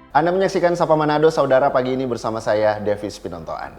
Anda menyaksikan Sapa Manado, saudara, pagi ini bersama saya, Davis Pinontoan.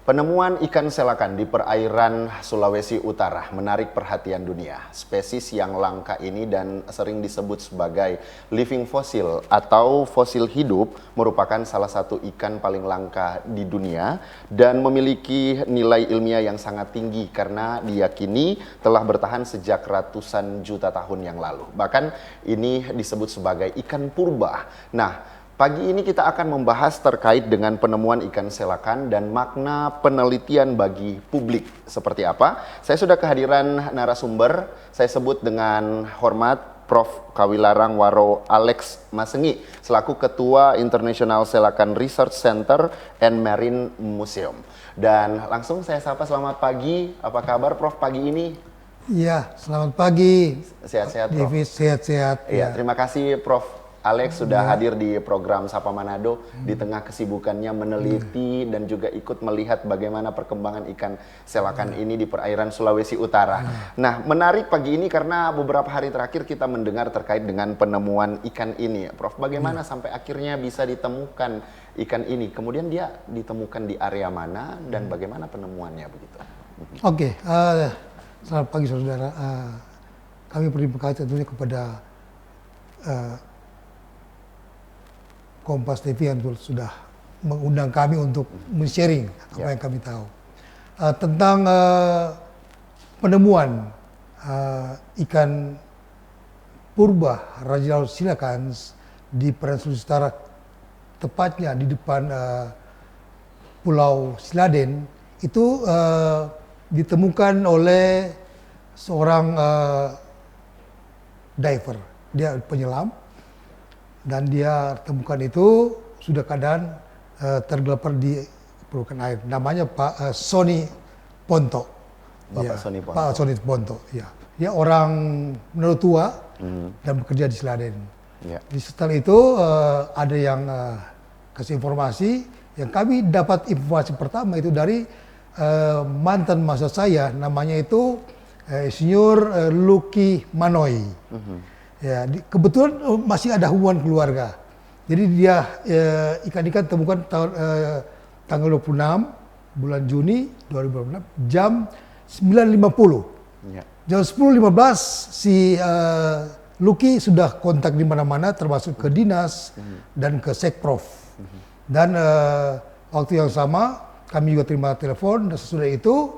Penemuan ikan selakan di perairan Sulawesi Utara menarik perhatian dunia. Spesies yang langka ini dan sering disebut sebagai living fossil atau fosil hidup merupakan salah satu ikan paling langka di dunia dan memiliki nilai ilmiah yang sangat tinggi karena diyakini telah bertahan sejak ratusan juta tahun yang lalu. Bahkan ini disebut sebagai ikan purba. Nah, pagi ini kita akan membahas terkait dengan penemuan ikan selakan dan makna penelitian bagi publik seperti apa. Saya sudah kehadiran narasumber, saya sebut dengan hormat Prof. Kawilarang Waro Alex Masengi selaku Ketua International Selakan Research Center and Marine Museum. Dan langsung saya sapa, selamat pagi, apa kabar Prof pagi ini? Iya, selamat pagi. Sehat-sehat Prof? Davis, sehat-sehat. Iya, terima kasih Prof. Alex sudah hadir di program Sapa Manado di tengah kesibukannya meneliti dan juga ikut melihat bagaimana perkembangan ikan selakan ini di perairan Sulawesi Utara. Nah, menarik pagi ini karena beberapa hari terakhir kita mendengar terkait dengan penemuan ikan ini. Prof, bagaimana sampai akhirnya bisa ditemukan ikan ini? Kemudian dia ditemukan di area mana dan bagaimana penemuannya begitu? Oke, selamat pagi saudara. Kami berterima kasih tentunya kepada Kompas TV yang sudah mengundang kami untuk men-sharing apa yang kami tahu tentang penemuan ikan purba Rajal Silakans di perairan Sulawesi Utara, tepatnya di depan Pulau Siladen. Itu ditemukan oleh seorang diver, dia penyelam. Dan dia temukan itu sudah keadaan tergelepar di permukaan air. Namanya Pak Sony Ponto. Bapak Ya, Sony Ponto. Pak Sony Ponto. Ya, dia orang menurut tua dan bekerja di Siladen. Ya. Setelah itu ada yang kasih informasi. Yang kami dapat informasi pertama itu dari mantan masa saya, namanya itu Insinyur Lucky Manoy. Ya, kebetulan masih ada hubungan keluarga. Jadi dia ikan-ikan temukan tanggal 26 bulan Juni 2026 jam 9.50. Ya. Jam 10.15 si Lucky sudah kontak di mana-mana termasuk ke dinas dan ke Sekprov. Dan waktu yang sama kami juga terima telepon dan sesudah itu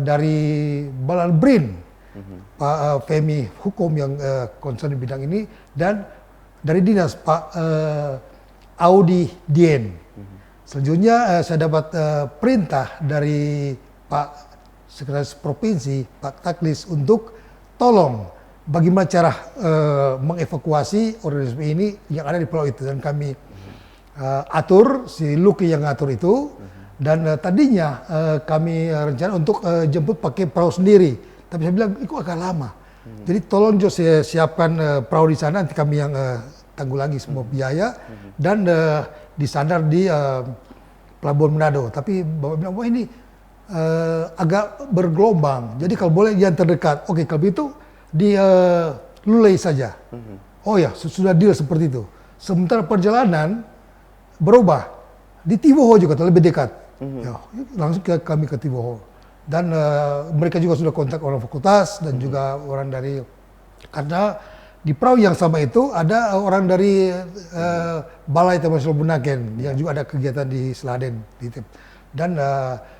dari Balal Brin, Pak Femi Hukum yang concern di bidang ini, dan dari dinas Pak Audi Dien. Selanjutnya saya dapat perintah dari Pak Sekretaris Provinsi, Pak Taklis, untuk tolong bagaimana cara mengevakuasi organisme ini yang ada di pulau itu. Dan kami atur, si Lucky yang ngatur itu. Dan tadinya kami rencana untuk jemput pakai perahu sendiri. Tapi saya bilang, itu agak lama. Jadi tolong Jo saya siapkan perahu di sana, nanti kami yang tangguh lagi semua biaya. Dan disandar di Pelabuhan Manado. Tapi Bapak bilang, wah ini agak bergelombang. Jadi kalau boleh yang terdekat. Oke, kalau itu di Lulei saja. Oh ya, sudah deal seperti itu. Sementara perjalanan berubah. Di Tiwoho juga lebih dekat. Ya, langsung kami ke Tiwoho. Dan mereka juga sudah kontak orang fakultas dan juga orang dari, karena di perahu yang sama itu ada orang dari Balai Taman Nasional Bunaken yang juga ada kegiatan di Seladen. Dan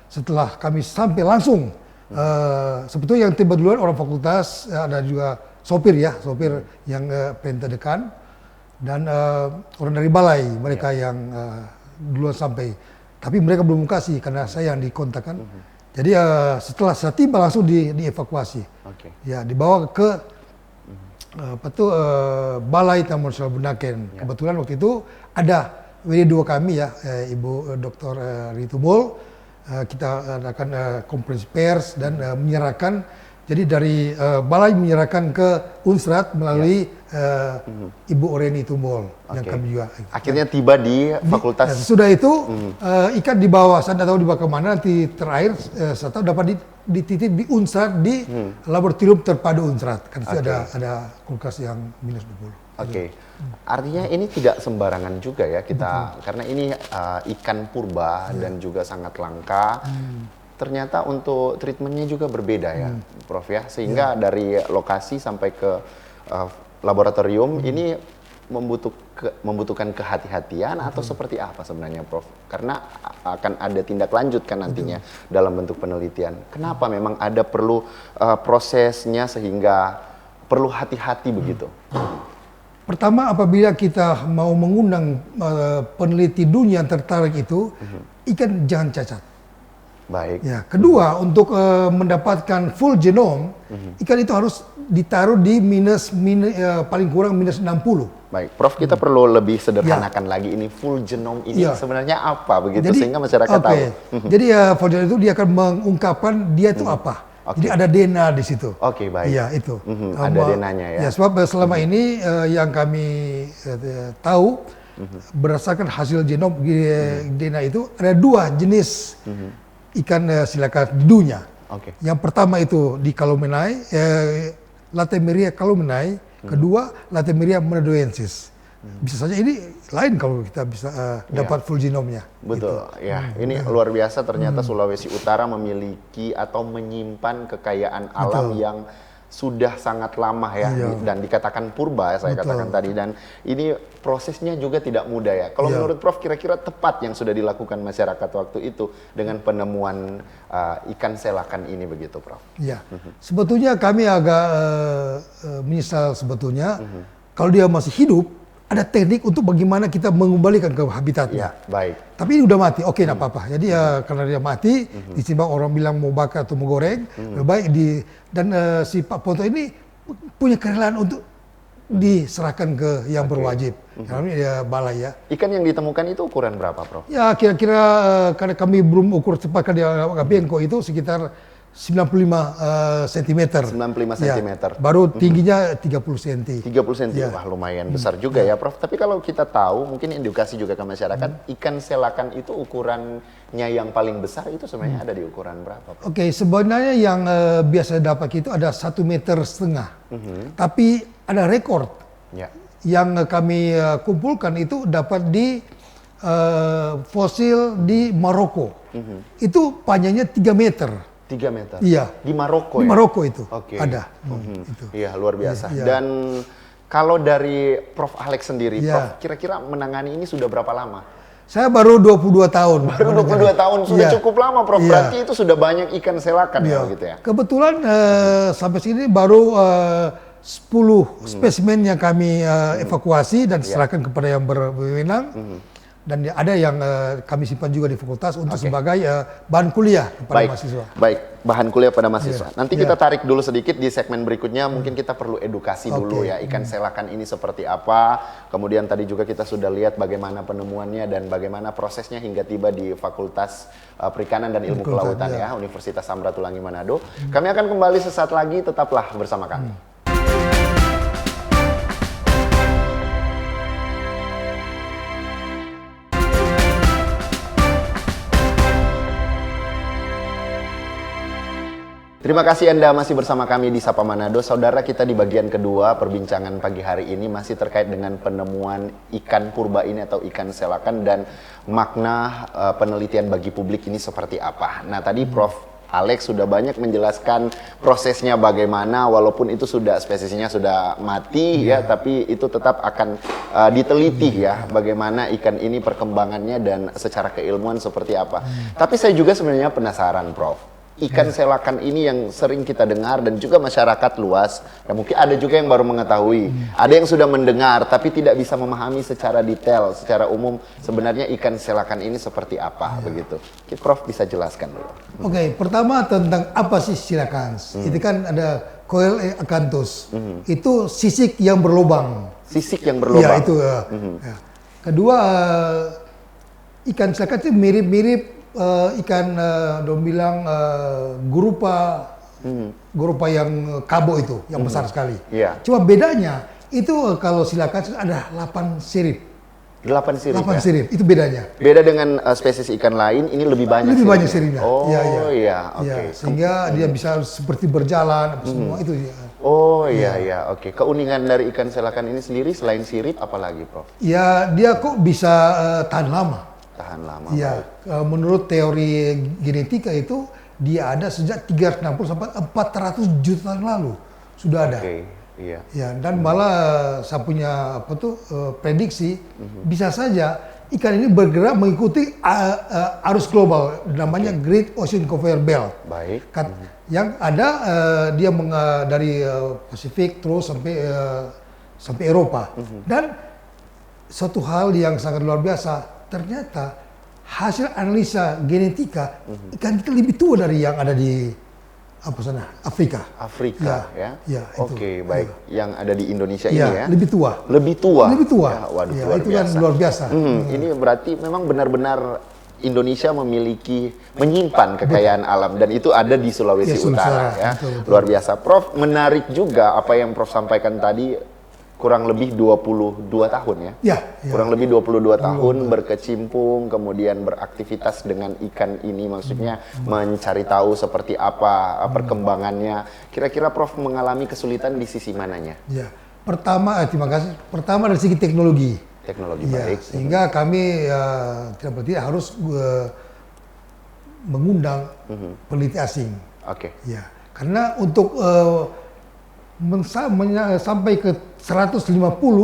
setelah kami sampai langsung, sebetulnya yang tiba duluan orang fakultas, ada juga sopir yang perintah dekan, dan orang dari Balai, mereka yang duluan sampai. Tapi mereka belum kasih karena saya yang dikontakkan. Jadi setelah saya tiba langsung dievakuasi. Okay. Ya. Ya, dibawa ke Balai Taman Nasional Bunaken. Ya. Kebetulan waktu itu ada WD2 kami ya, Ibu Dr. Ritumul. Kita adakan konferensi pers dan menyerahkan. Jadi dari Balai menyerahkan ke Unsrat melalui Ibu Oreni Tumol yang kami juga. Akhirnya tiba di fakultas. Sudah itu ikan dibawa, saya tidak tahu dibawa kemana, nanti terakhir saya tahu dapat dititip di Unsrat di laboratorium terpadu Unsrat. Kan itu ada kulkas yang -20. Oke. Artinya ini tidak sembarangan juga ya kita, karena ini ikan purba dan juga sangat langka. Ternyata untuk treatmentnya juga berbeda ya, Prof ya. Sehingga dari lokasi sampai ke laboratorium ini membutuhkan kehati-hatian atau seperti apa sebenarnya, Prof? Karena akan ada tindak lanjut kan nantinya dalam bentuk penelitian. Kenapa memang ada perlu prosesnya sehingga perlu hati-hati begitu? Pertama, apabila kita mau mengundang peneliti dunia yang tertarik itu, ikan jangan cacat. Baik. Ya, kedua, untuk mendapatkan full genome, ikan itu harus ditaruh di paling kurang minus 60. Baik, Prof, kita perlu lebih sederhanakan lagi ini full genome ini sebenarnya apa begitu, sehingga masyarakat tahu. Jadi full genome itu dia akan mengungkapkan dia itu apa. Jadi ada DNA di situ. Oke, baik. Iya, itu. Ada DNA-nya ya. Ya, sebab selama ini yang kami tahu berdasarkan hasil genom DNA itu ada 2 jenis ikan silakan di dunia. Yang pertama itu di Calumenae, Lathemyria calumenae, kedua Lathemyria menadoensis. Bisa saja ini lain kalau kita bisa dapat full genomnya. Betul, ya. Ini luar biasa ternyata Sulawesi Utara memiliki atau menyimpan kekayaan alam yang sudah sangat lama ya, dan dikatakan purba saya katakan tadi, dan ini prosesnya juga tidak mudah ya. Kalau menurut Prof, kira-kira tepat yang sudah dilakukan masyarakat waktu itu dengan penemuan ikan selakan ini begitu, Prof? Ya, sebetulnya kami agak menyesal sebetulnya kalau dia masih hidup. Ada teknik untuk bagaimana kita mengembalikan ke habitatnya. Ya, baik. Tapi ini udah mati, oke, nggak apa-apa. Jadi karena dia mati, ditimbang orang bilang mau bakar atau mau goreng, lebih baik dan si Pak Ponto ini punya kerelaan untuk diserahkan ke yang berwajib. Karena dia balai ya. Ikan yang ditemukan itu ukuran berapa, Prof? Ya kira-kira karena kami belum ukur cepat karena Bengko itu sekitar 95 cm. 95 cm. Baru tingginya 30 cm. 30 cm, wah lumayan besar juga ya, Prof. Tapi kalau kita tahu, mungkin edukasi juga ke masyarakat, ikan selakan itu ukurannya yang paling besar itu sebenarnya ada di ukuran berapa, Prof? Oke, sebenarnya yang biasa dapat itu ada 1,5 meter. Tapi ada rekor yang kami kumpulkan itu dapat di fosil di Maroko. Itu panjangnya 3 meter. 3 meter? Iya. Di Maroko ya? Di Maroko itu ada. Itu. Iya, luar biasa. Dan kalau dari Prof Alex sendiri, Prof, kira-kira menangani ini sudah berapa lama? Saya baru 22 tahun. Baru 22 tahun, sudah cukup lama, Prof. Berarti itu sudah banyak ikan selakan gitu ya? Kebetulan sampai sini baru 10 spesimen yang kami evakuasi dan serahkan kepada yang berwenang. Dan ada yang kami simpan juga di fakultas untuk sebagai bahan kuliah kepada mahasiswa. Baik, bahan kuliah pada mahasiswa. Nanti kita tarik dulu sedikit di segmen berikutnya, mungkin kita perlu edukasi dulu ya, ikan selakan ini seperti apa. Kemudian tadi juga kita sudah lihat bagaimana penemuannya dan bagaimana prosesnya hingga tiba di Fakultas Perikanan dan Ilmu Kelautan ya, Universitas Samratulangi Manado. Kami akan kembali sesaat lagi, tetaplah bersama kami. Terima kasih Anda masih bersama kami di Sapa Manado. Saudara, kita di bagian kedua perbincangan pagi hari ini masih terkait dengan penemuan ikan purba ini atau ikan selakan dan makna penelitian bagi publik ini seperti apa. Nah, tadi Prof Alex sudah banyak menjelaskan prosesnya bagaimana, walaupun itu sudah spesiesnya sudah mati ya, tapi itu tetap akan diteliti ya bagaimana ikan ini perkembangannya dan secara keilmuan seperti apa. Tapi saya juga sebenarnya penasaran, Prof. Ikan selakan ini yang sering kita dengar dan juga masyarakat luas, dan mungkin ada juga yang baru mengetahui, ada yang sudah mendengar tapi tidak bisa memahami secara detail, secara umum sebenarnya ikan selakan ini seperti apa begitu. Prof bisa jelaskan dulu. Oke, pertama tentang apa sih silakan? Itu kan ada Coel acanthus, itu sisik yang berlubang. Sisik yang berlubang. Ya itu. Kedua, ikan selakan itu mirip-mirip ikan dong bilang gurupa yang kabo itu yang besar sekali. Cuma bedanya itu kalau silakan ada 8 sirip. 8 sirip. 8 sirip itu bedanya. Beda dengan spesies ikan lain, ini lebih banyak. Lebih banyak siripnya. Oh iya, oke. Sehingga dia bisa seperti berjalan semua itu. Oh iya iya, oke. Keunikan dari ikan selakan ini sendiri selain sirip apalagi, Prof? Ya dia kok bisa tahan lama. Tahan lama. Ya, Baik. menurut teori genetika itu dia ada sejak 360 sampai 400 juta tahun lalu sudah ada. Oke, iya. Ya, dan malah saya punya prediksi bisa saja ikan ini bergerak mengikuti arus global namanya Great Ocean Conveyor Belt. Baik. Yang ada dia dari Pasifik terus sampai Eropa. Dan suatu hal yang sangat luar biasa, ternyata hasil analisa genetika ikan kita lebih tua dari yang ada di Afrika. Afrika ya. Ya, itu. Oke, baik. Yang ada di Indonesia Ya, ini ya. lebih tua. Lebih tua. Lebih tua. Ya, waduh, Ya, luar itu biasa. kan luar biasa. Ini berarti memang benar-benar Indonesia menyimpan kekayaan alam dan itu ada di Sulawesi Ya, Utara ya. betul. Luar biasa. Prof, menarik juga apa yang Prof sampaikan tadi, kurang lebih 22 tahun ya. Ya, Kurang lebih 22 tahun berkecimpung, kemudian beraktivitas dengan ikan ini, maksudnya mencari tahu seperti apa perkembangannya. Kira-kira Prof mengalami kesulitan di sisi mananya? Ya. Pertama, terima kasih. Pertama dari segi teknologi. Teknologi Ya, baik. sehingga kami tidak berarti harus mengundang peneliti asing. Oke. Ya, karena untuk sampai ke 150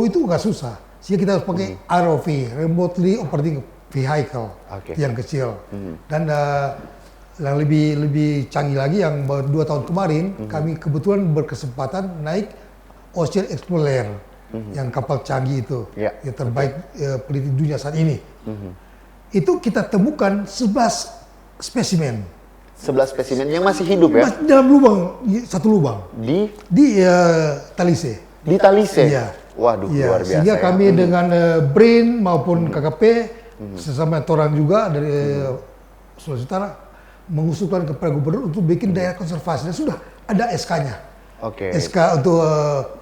itu nggak susah. Sehingga kita harus pakai ROV, Remotely Operating Vehicle, Oke. yang kecil. Dan yang lebih canggih lagi, yang baru 2 tahun kemarin, kami kebetulan berkesempatan naik Ocean Explorer, yang kapal canggih itu, Ya. yang terbaik peneliti dunia saat ini. Itu kita temukan 11 spesimen. 11 spesimen yang masih hidup ya? Masih dalam lubang, satu lubang. Di Talise. Talise? Iya. Waduh, Iya, luar biasa sehingga ya. kami dengan BRIN maupun KKP, sesama orang juga dari Sulawesi Utara, mengusulkan kepada gubernur untuk bikin daerah konservasi. Dan sudah ada SK-nya. Oke. SK untuk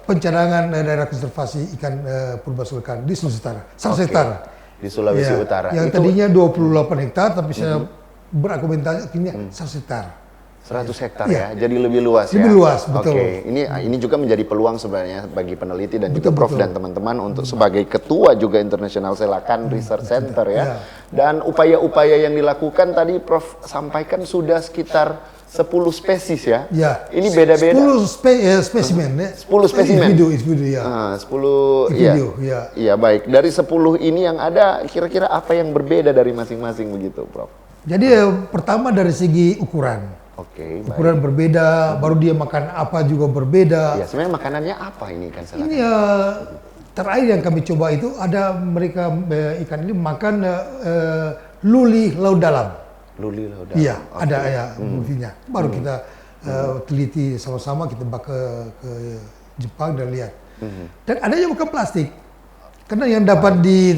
pencadangan daerah konservasi ikan purba sulkan di Sulawesi Utara. 100 hektar. Di Sulawesi Iya, Utara. Yang Itu tadinya 28 hektar, tapi saya berakomentasi akhirnya 100 hektar. 100 hektar Iya. ya, jadi lebih luas ya. Lebih luas, betul. Oke, ini juga menjadi peluang sebenarnya bagi peneliti dan juga Betul, Prof betul. dan teman-teman untuk sebagai ketua juga International Selakan Research Center ya. Iya. Dan upaya-upaya yang dilakukan tadi Prof sampaikan sudah sekitar 10 spesies ya. Ya. Ini beda-beda. 10 spesimen ya. 10 spesimen. Individu ya. 10 Individu, iya. ya. Iya, baik. Dari 10 ini yang ada kira-kira apa yang berbeda dari masing-masing begitu, Prof? Jadi pertama dari segi ukuran. Oke, baik. Ukuran berbeda, baru dia makan apa juga berbeda. Ya, sebenarnya makanannya apa ini ikan selakan? Ini terakhir yang kami coba itu ada mereka ikan ini makan luli laut dalam. Luli laut dalam. Iya, Oke. ada ya buktinya. Baru kita teliti sama-sama, kita bawa ke Jepang dan lihat. Dan ada yang makan plastik. Karena yang dapat di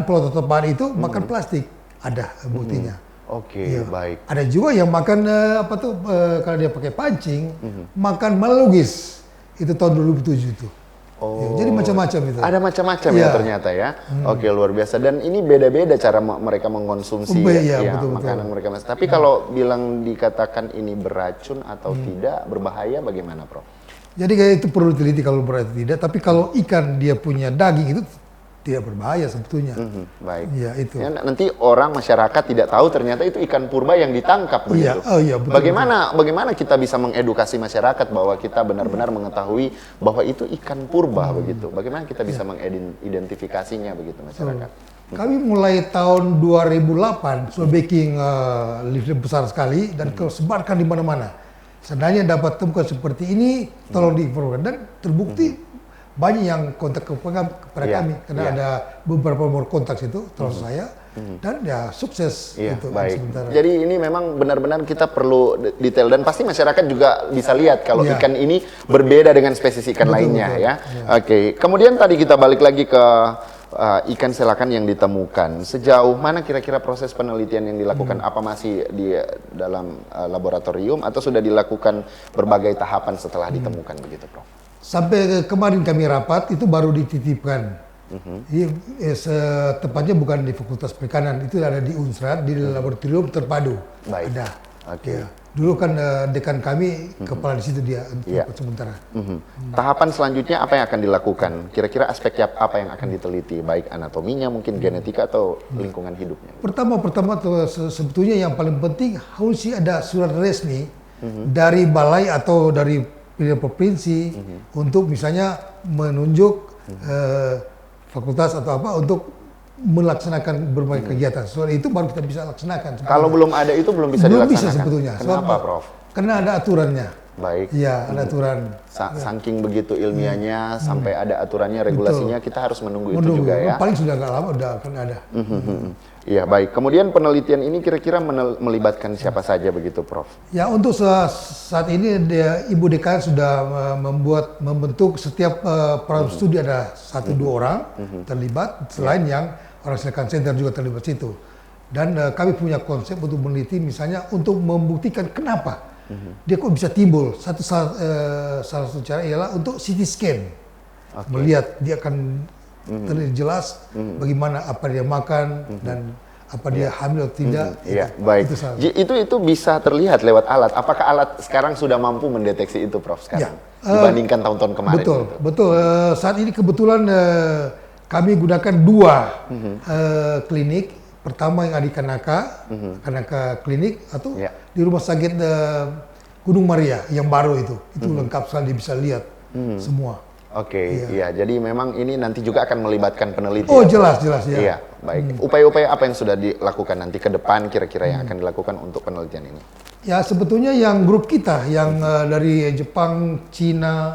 pulau tetapan itu makan plastik. Ada buktinya. Oke, Iya. baik. Ada juga yang makan kalau dia pakai pancing, makan malogis. Itu tahun 2007 itu. Oh, Ya, jadi macam-macam itu. ada macam-macam ya Iya. ternyata ya. Oke, luar biasa. Dan ini beda-beda cara mereka mengkonsumsi Iya, betul-betul. makanan mereka. Tapi kalau bilang dikatakan ini beracun atau tidak, berbahaya bagaimana, Prof? Jadi kayak itu perlu diteliti kalau berat tidak. Tapi kalau ikan dia punya daging itu tidak berbahaya sebetulnya. Baik. Iya itu. Ya, nanti orang masyarakat tidak tahu ternyata itu ikan purba yang ditangkap begitu. Iya, oh iya, betul, Bagaimana kita bisa mengedukasi masyarakat bahwa kita benar-benar mengetahui bahwa itu ikan purba begitu. Bagaimana kita bisa mengidentifikasinya begitu masyarakat. Kami mulai tahun 2008 sudah baking leaflet besar sekali dan sebarkan di mana-mana. Seandainya dapat temukan seperti ini, tolong diinformasikan. Dan terbukti banyak yang kontak kepada Iya, kami karena iya. ada beberapa nomor kontak itu terus saya dan ya sukses Iya, itu baik. sementara. Jadi ini memang benar-benar kita perlu detail dan pasti masyarakat juga bisa lihat kalau Iya. ikan ini berbeda dengan spesies ikan Betul, lainnya betul. ya. Iya. Oke, kemudian tadi kita balik lagi ke ikan selakan yang ditemukan. Sejauh mana kira-kira proses penelitian yang dilakukan? Apa masih di dalam laboratorium atau sudah dilakukan berbagai tahapan setelah ditemukan begitu, Prof? Sampai kemarin kami rapat itu baru dititipkan. Tepatnya bukan di Fakultas Perikanan, itu ada di Unsrat di laboratorium terpadu. Baik. Ada. Oke. Ya. Dulu kan dekan kami kepala di situ dia untuk Iya. sementara. Tahapan selanjutnya apa yang akan dilakukan? Kira-kira aspek apa yang akan diteliti, baik anatominya, mungkin genetika atau lingkungan hidupnya? Pertama tuh, sebetulnya yang paling penting harus ada surat resmi dari balai atau dari provinsi untuk misalnya menunjuk fakultas atau apa untuk melaksanakan berbagai kegiatan. Soal itu baru kita bisa laksanakan. Kalau belum ada itu belum bisa belum dilaksanakan? bisa sebetulnya. Kenapa, Soal- Prof? Karena ada aturannya. Baik. Iya, ada aturan. Saking begitu ilmiahnya, sampai ada aturannya, regulasinya, kita harus menunggu itu Menunggu. juga ya? Paling sudah nggak lama udah akan ada. Iya, baik. Kemudian penelitian ini kira-kira melibatkan siapa saja begitu, Prof? Ya untuk saat ini Ibu Dekan sudah membentuk setiap program studi ada 1-2 orang terlibat, selain yang orang silakan center juga terlibat situ. Dan kami punya konsep untuk meneliti misalnya untuk membuktikan kenapa dia kok bisa timbul. Salah satu cara ialah untuk CT scan. Melihat dia akan terlihat jelas bagaimana apa dia makan dan apa dia hamil atau tidak. Iya, baik. Itu bisa terlihat lewat alat. Apakah alat sekarang sudah mampu mendeteksi itu, Prof? Sekarang dibandingkan tahun-tahun kemarin? Betul, gitu? betul. Saat ini kebetulan kami gunakan 2 klinik. Pertama yang ada di Kanaka Klinik atau di Rumah Sakit Gunung Maria yang baru itu lengkap sekali bisa lihat semua. Oke, iya. Jadi memang ini nanti juga akan melibatkan peneliti. Oh, jelas ya. Iya, baik. Upaya-upaya apa yang sudah dilakukan nanti ke depan kira-kira yang akan dilakukan untuk penelitian ini? Ya sebetulnya yang grup kita yang dari Jepang, Cina,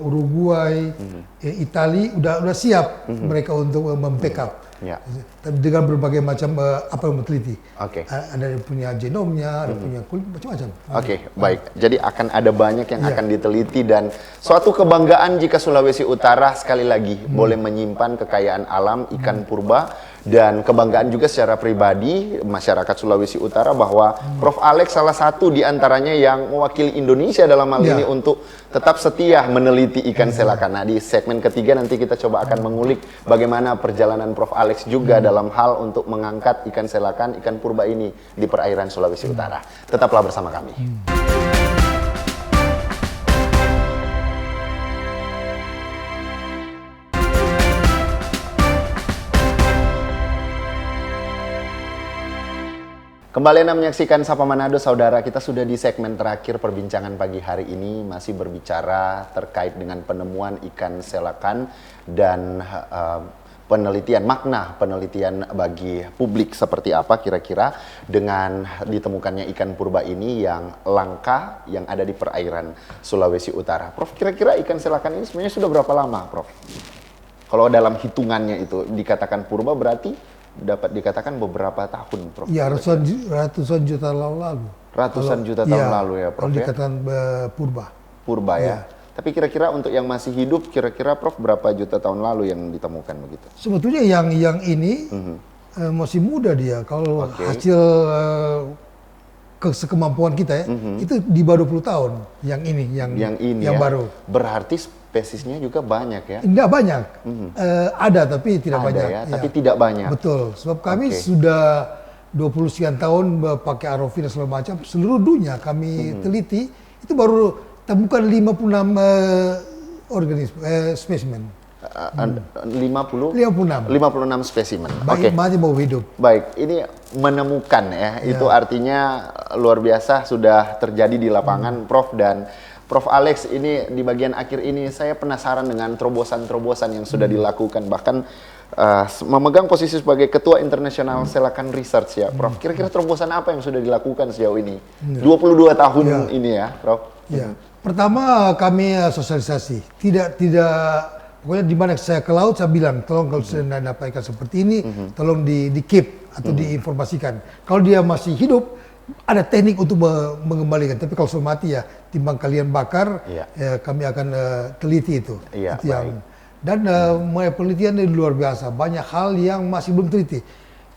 Uruguay, Italia udah siap mereka untuk membackup. Ya. Dengan berbagai macam apa yang meneliti. Oke. Ada yang punya genomnya, ada punya kulit macam-macam. Oke, baik. Jadi akan ada banyak yang akan diteliti dan suatu kebanggaan jika Sulawesi Utara sekali lagi boleh menyimpan kekayaan alam ikan purba dan kebanggaan juga secara pribadi masyarakat Sulawesi Utara bahwa Prof. Alex salah satu di antaranya yang mewakili Indonesia dalam hal ini untuk tetap setia meneliti ikan selakan. Nah, di segmen ketiga nanti kita coba akan mengulik bagaimana perjalanan Prof. Alex juga dalam hal untuk mengangkat ikan selakan, ikan purba ini di perairan Sulawesi Utara. Tetaplah bersama kami. Kembali Anda menyaksikan Sapa Manado, saudara. Kita sudah di segmen terakhir perbincangan pagi hari ini, masih berbicara terkait dengan penemuan ikan selakan dan penelitian, makna penelitian bagi publik seperti apa kira-kira dengan ditemukannya ikan purba ini yang langka yang ada di perairan Sulawesi Utara. Prof, kira-kira ikan selakan ini sebenarnya sudah berapa lama, Prof? Kalau dalam hitungannya itu dikatakan purba berarti dapat dikatakan beberapa tahun, Prof. Ya, ratusan juta tahun lalu. Ratusan juta tahun lalu ya, Prof. Kalau Ya? dikatakan purba. Purba ya. Tapi kira-kira untuk yang masih hidup, kira-kira Prof berapa juta tahun lalu yang ditemukan begitu? Sebetulnya yang ini masih muda dia. Kalau hasil sekemampuan kita ya, itu di bawah 20 tahun. Yang ini, yang baru. Berarti spesiesnya juga banyak ya? Tidak banyak. Ada tapi tidak Ada banyak. ya, tapi tidak banyak. Betul. Sebab kami sudah 20 sekian tahun pakai ROV dan segala macam. Seluruh dunia kami teliti, itu baru temukan 56 organisme, spesimen. 56 spesimen. Masih mau hidup. Baik, ini menemukan ya, itu artinya luar biasa sudah terjadi di lapangan, Prof. Dan Prof. Alex, ini di bagian akhir ini saya penasaran dengan terobosan-terobosan yang sudah dilakukan, bahkan memegang posisi sebagai Ketua International Selakan Research ya, Prof. Kira-kira terobosan apa yang sudah dilakukan sejauh ini? 22 tahun ini ya, Prof. Ya. Pertama kami sosialisasi, tidak pokoknya di mana saya ke laut saya bilang, tolong kalau saya dapat ikan seperti ini, tolong di keep atau diinformasikan. Kalau dia masih hidup, ada teknik untuk mengembalikan. Tapi kalau sudah mati ya, timbang kalian bakar, kami akan teliti itu. Iya, itu yang. Dan penelitian ini luar biasa, banyak hal yang masih belum teliti.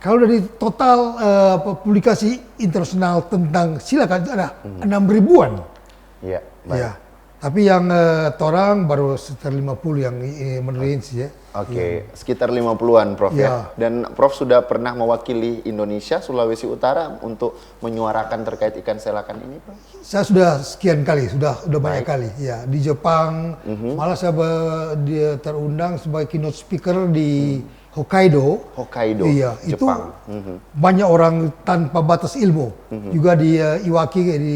Kalau dari total publikasi internasional tentang silakan ada 6 ribuan. Iya, baik. Ya. Tapi yang torang baru sekitar 50 yang menerinci ya. Oke, sekitar 50-an Prof ya. Dan Prof sudah pernah mewakili Indonesia, Sulawesi Utara untuk menyuarakan terkait ikan selakan ini, Prof? Saya sudah sekian kali, sudah banyak kali. Ya, di Jepang, malah saya dia terundang sebagai keynote speaker di Hokkaido. Hokkaido, iya, Jepang. Itu banyak orang tanpa batas ilmu. Juga di Iwaki di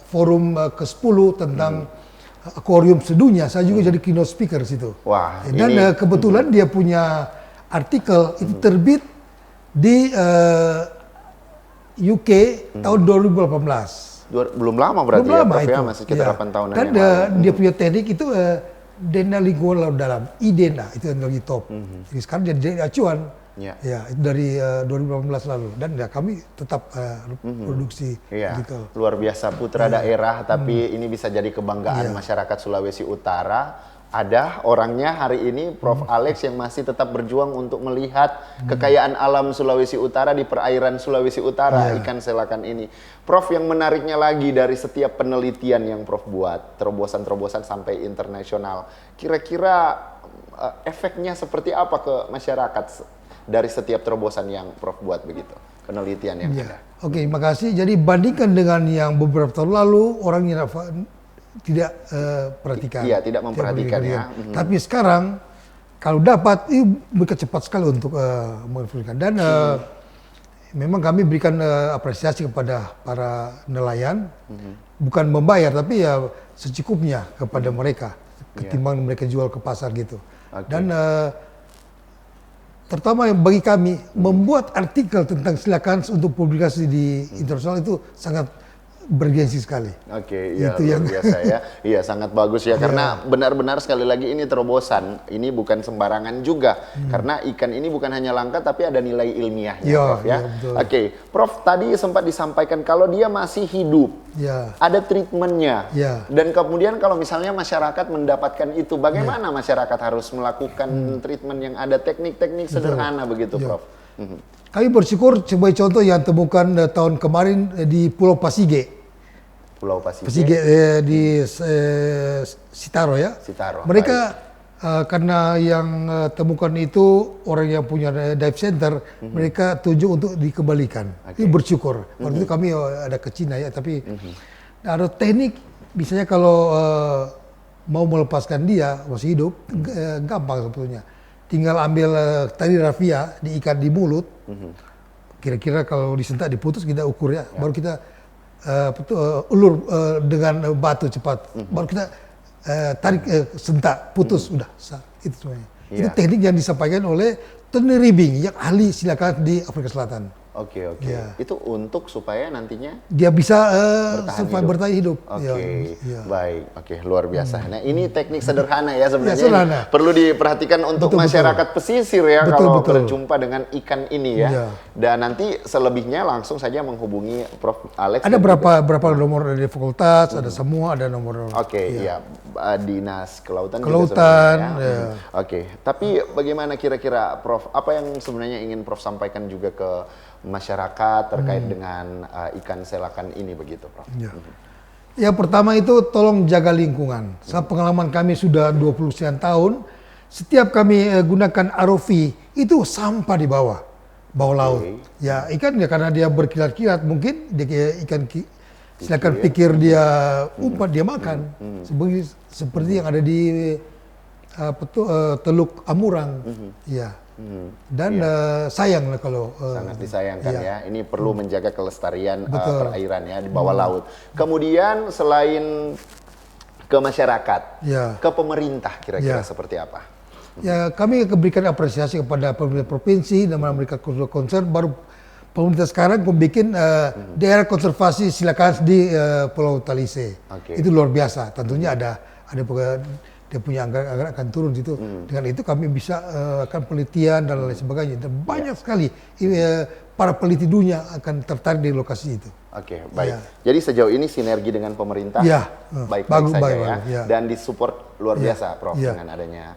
forum ke-10 tentang akuarium sedunia, saya juga jadi keynote speaker situ. Wah, dan ini kebetulan dia punya artikel itu terbit di UK tahun 2018. Belum lama berarti Belum ya, lama Prof itu. ya, masih sekitar 8 tahunan Dan yang lalu. dia punya teknik itu dena lingkungan laut dalam, IDENA, itu yang lagi top. Jadi sekarang jadi acuan. Ya. Ya, itu dari 2018 lalu. Dan ya kami tetap produksi Iya, gitu. luar biasa putra daerah, tapi ini bisa jadi kebanggaan masyarakat Sulawesi Utara. Ada orangnya hari ini, Prof. Alex, yang masih tetap berjuang untuk melihat kekayaan alam Sulawesi Utara di perairan Sulawesi Utara, ikan selakan ini. Prof, yang menariknya lagi dari setiap penelitian yang Prof buat, terobosan-terobosan sampai internasional, kira-kira efeknya seperti apa ke masyarakat dari setiap terobosan yang Prof buat begitu, penelitian yang ada? Oke, terima kasih. Jadi bandingkan dengan yang beberapa tahun lalu, orang yang tidak perhatikan. Iya, tidak memperhatikan ya. Tapi sekarang kalau dapat, mereka cepat sekali untuk menginformasikan. Dan memang kami berikan apresiasi kepada para nelayan, bukan membayar, tapi ya secukupnya kepada mereka, ketimbang mereka jual ke pasar gitu. Dan terutama yang bagi kami, membuat artikel tentang silakan untuk publikasi di internasional itu sangat bergengsi sekali. Oke, iya, itu luar biasa ya. Iya, sangat bagus ya, karena benar-benar sekali lagi ini terobosan. Ini bukan sembarangan juga, karena ikan ini bukan hanya langka, tapi ada nilai ilmiahnya, Prof ya. Oke, Prof, tadi sempat disampaikan kalau dia masih hidup, ada treatmentnya. Dan kemudian kalau misalnya masyarakat mendapatkan itu, bagaimana masyarakat harus melakukan treatment yang ada teknik-teknik sederhana begitu, Prof? Kami bersyukur sebagai contoh yang temukan tahun kemarin di Pulau Pasige. Pulau Pasige. Pasige di Sitaro ya. Sitaro. Mereka karena yang temukan itu orang yang punya dive center, mereka tunjuk untuk dikembalikan. Ini bersyukur. Waktu itu kami ada ke Cina ya, tapi ada teknik, misalnya kalau mau melepaskan dia masih hidup, gampang sebetulnya. Tinggal ambil tali rafia, diikat di mulut. Kira-kira kalau disentak diputus, kita ukur ya. Baru kita ulur dengan batu cepat. Baru kita tarik, sentak, putus, udah. Itu semuanya. Itu teknik yang disampaikan oleh Tony Ribing, yang ahli silakan di Afrika Selatan. Oke. Itu untuk supaya nantinya dia bisa bertahan hidup. Oke, baik. Oke, luar biasa. Nah, ini teknik sederhana ya sebenarnya. Perlu diperhatikan untuk masyarakat pesisir ya, kalau berjumpa dengan ikan ini ya. Dan nanti selebihnya langsung saja menghubungi Prof. Alex. Ada berapa nomor dari fakultas, ada semua, ada nomor. Oke, iya. Dinas Kelautan. Ya. Oke, tapi bagaimana kira-kira Prof? Apa yang sebenarnya ingin Prof sampaikan juga ke masyarakat terkait dengan ikan selakan ini begitu, Prof? Yang pertama itu tolong jaga lingkungan. Pengalaman kami sudah 20 sekian tahun, setiap kami gunakan ROV itu sampah di bawah laut. Ya ikan ya karena dia berkilat-kilat, mungkin dia ikan silakan pikir dia umpat, dia makan. Seperti yang ada di Teluk Amurang. Dan sayang lah kalau sangat disayangkan ya. Ini perlu menjaga kelestarian perairan ya di bawah laut. Kemudian selain ke masyarakat, ke pemerintah kira-kira seperti apa? Ya, kami berikan apresiasi kepada pemerintah provinsi dan mereka concern. Baru pemerintah sekarang membuat daerah konservasi silakan di Pulau Talise. Itu luar biasa. Tentunya ada dia punya anggaran akan turun situ. Dengan itu kami bisa akan penelitian dan lain sebagainya. Dan banyak sekali para peneliti dunia akan tertarik di lokasi itu. Oke, baik. Jadi sejauh ini sinergi dengan pemerintah baik-baik saja ya. Dan disupport luar biasa, Prof, dengan adanya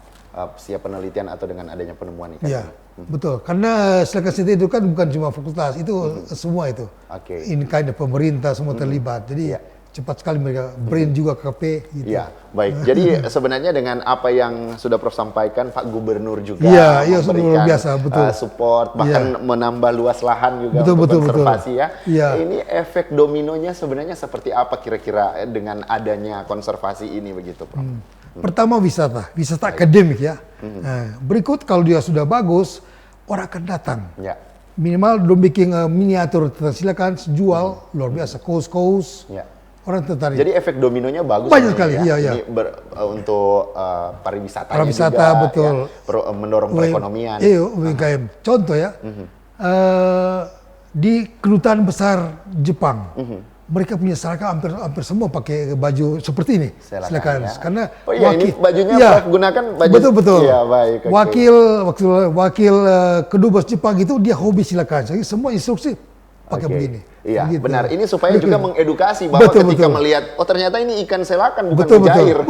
siap penelitian atau dengan adanya penemuan ikan ini. Betul. Karena silakan itu kan bukan cuma fakultas, itu semua itu. Ini kayak pemerintah semua terlibat. Jadi cepat sekali mereka brain juga KP gitu. Ya, baik. Jadi sebenarnya dengan apa yang sudah Prof sampaikan, Pak Gubernur juga Iya, memberikan luar biasa, betul. Support, bahkan menambah luas lahan juga Betul, untuk betul, konservasi ya. Iya. Ini efek dominonya sebenarnya seperti apa kira-kira dengan adanya konservasi ini begitu, Prof? Pertama wisata akademik ya. Nah, berikut kalau dia sudah bagus, orang akan datang. Ya. Minimal belum bikin miniatur, silakan jual, luar biasa, kaos-kaos. Ya. Orang tertarik. Jadi efek dominonya bagus. Banyak sekali, ya. iya. Ini untuk pariwisata Pariwisata, juga, betul. Ya, mendorong perekonomian. Iya, UMKM. Contoh ya, di kedutaan besar Jepang, mereka punya seragam hampir semua pakai baju seperti ini. Silakan. Ya. Karena oh iya, ini bajunya Prof gunakan baju. Betul. Iya, baik. Okay. Wakil kedubes Jepang itu dia hobi silakan. Jadi semua instruksi pakai begini. Iya, begitu. benar. Ini supaya juga mengedukasi bahwa ketika melihat, oh ternyata ini ikan selakan bukan mujair.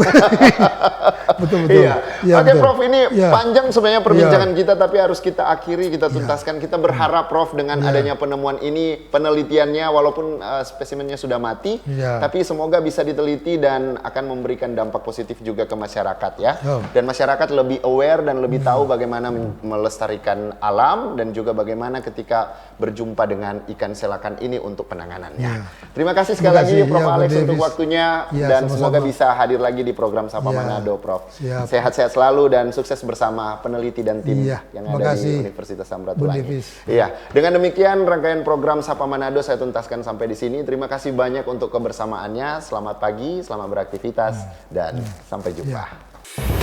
Betul. Iya. Ya, Oke, betul. Prof, ini Ya. panjang sebenarnya perbincangan kita, tapi harus kita akhiri, kita tuntaskan. Kita berharap, Prof, dengan adanya penemuan ini, penelitiannya walaupun spesimennya sudah mati, tapi semoga bisa diteliti dan akan memberikan dampak positif juga ke masyarakat ya. Dan masyarakat lebih aware dan lebih tahu bagaimana melestarikan alam dan juga bagaimana ketika berjumpa dengan ikan selakan ini untuk penanganannya. Terima kasih sekali lagi Prof Alex untuk waktunya dan sama-sama. semoga bisa hadir lagi di program Sapa Manado, Prof. Sehat-sehat selalu dan sukses bersama peneliti dan tim yang ada di Universitas Samratulangi. Iya, dengan demikian rangkaian program Sapa Manado saya tuntaskan sampai di sini. Terima kasih banyak untuk kebersamaannya. Selamat pagi, selamat beraktivitas dan sampai jumpa.